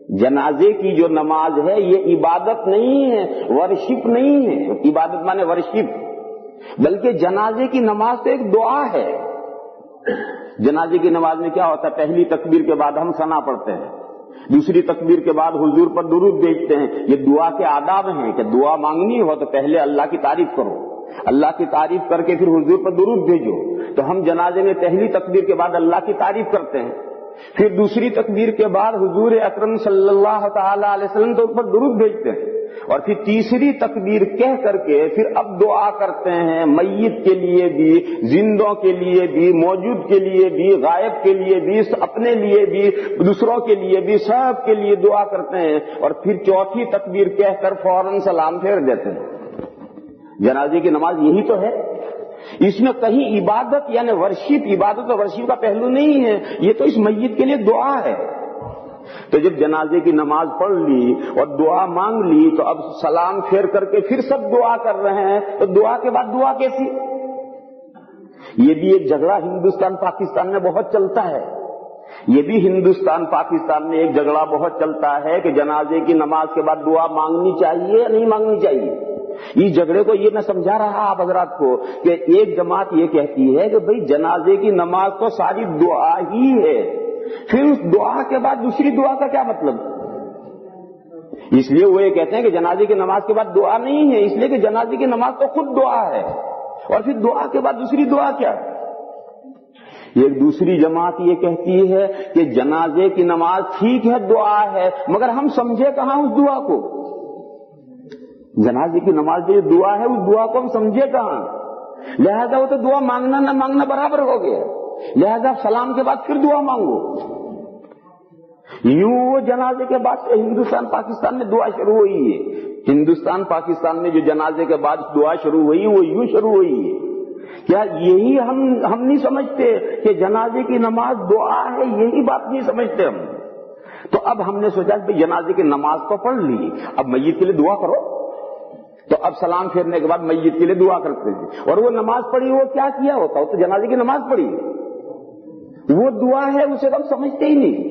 جنازے کی جو نماز ہے یہ عبادت نہیں ہے، ورشپ نہیں ہے، عبادت مانے ورشپ، بلکہ جنازے کی نماز تو ایک دعا ہے۔ جنازے کی نماز میں کیا ہوتا ہے؟ پہلی تکبیر کے بعد ہم ثنا پڑھتے ہیں، دوسری تکبیر کے بعد حضور پر درود بھیجتے ہیں۔ یہ دعا کے آداب ہیں کہ دعا مانگنی ہو تو پہلے اللہ کی تعریف کرو، اللہ کی تعریف کر کے پھر حضور پر درود بھیجو۔ تو ہم جنازے میں پہلی تکبیر کے بعد اللہ کی تعریف کرتے ہیں، پھر دوسری تکبیر کے بعد حضور اکرم صلی اللہ تعالی علیہ وسلم تو پر درود بھیجتے ہیں، اور پھر تیسری تکبیر کہہ کر کے پھر اب دعا کرتے ہیں، میت کے لیے بھی، زندوں کے لیے بھی، موجود کے لیے بھی، غائب کے لیے بھی، اپنے لیے بھی، دوسروں کے لیے بھی، سب کے لیے دعا کرتے ہیں، اور پھر چوتھی تکبیر کہہ کر فوراً سلام پھیر دیتے ہیں۔ جنازے کی نماز یہی تو ہے، اس میں کہیں عبادت یعنی ورشپ، عبادت اور ورشپ کا پہلو نہیں ہے، یہ تو اس میت کے لیے دعا ہے۔ تو جب جنازے کی نماز پڑھ لی اور دعا مانگ لی تو اب سلام پھیر کر کے پھر سب دعا کر رہے ہیں، تو دعا کے بعد دعا کیسی؟ یہ بھی ایک جھگڑا ہندوستان پاکستان میں بہت چلتا ہے، یہ بھی ہندوستان پاکستان میں ایک جھگڑا بہت چلتا ہے کہ جنازے کی نماز کے بعد دعا مانگنی چاہیے یا نہیں مانگنی چاہیے۔ اس جھگڑے کو یہ میں سمجھا رہا آپ حضرات کو کہ ایک جماعت یہ کہتی ہے کہ بھئی جنازے کی نماز تو ساری دعا ہی ہے، پھر اس دعا کے بعد دوسری دعا کا کیا مطلب؟ اس لیے وہ یہ کہتے ہیں کہ جنازے کی نماز کے بعد دعا نہیں ہے، اس لیے کہ جنازے کی نماز تو خود دعا ہے، اور پھر دعا کے بعد دوسری دعا کیا ہے؟ ایک دوسری جماعت یہ کہتی ہے کہ جنازے کی نماز ٹھیک ہے، دعا ہے، مگر ہم سمجھے کہاں اس دعا کو؟ جنازے کی نماز جو دعا ہے اس دعا کو ہم سمجھے کہاں؟ لہذا وہ تو دعا مانگنا نہ مانگنا برابر ہو گیا، لہذا سلام کے بعد پھر دعا مانگو۔ یوں وہ جنازے کے بعد سے ہندوستان پاکستان میں دعا شروع ہوئی ہے، ہندوستان پاکستان میں جو جنازے کے بعد دعا شروع ہوئی وہ یوں شروع ہوئی ہے۔ کیا یہی ہم نہیں سمجھتے کہ جنازے کی نماز دعا ہے؟ یہی بات نہیں سمجھتے ہم۔ تو اب ہم نے سوچا کہ جنازے کی نماز تو پڑھ لی، اب میت کے لیے دعا کرو۔ تو اب سلام پھیرنے کے بعد میت کے لیے دعا کرتے ہیں، اور وہ نماز پڑھی وہ کیا کیا ہوتا؟ وہ تو جنازے کی نماز پڑھی، وہ دعا ہے، اسے ہم سمجھتے ہی نہیں۔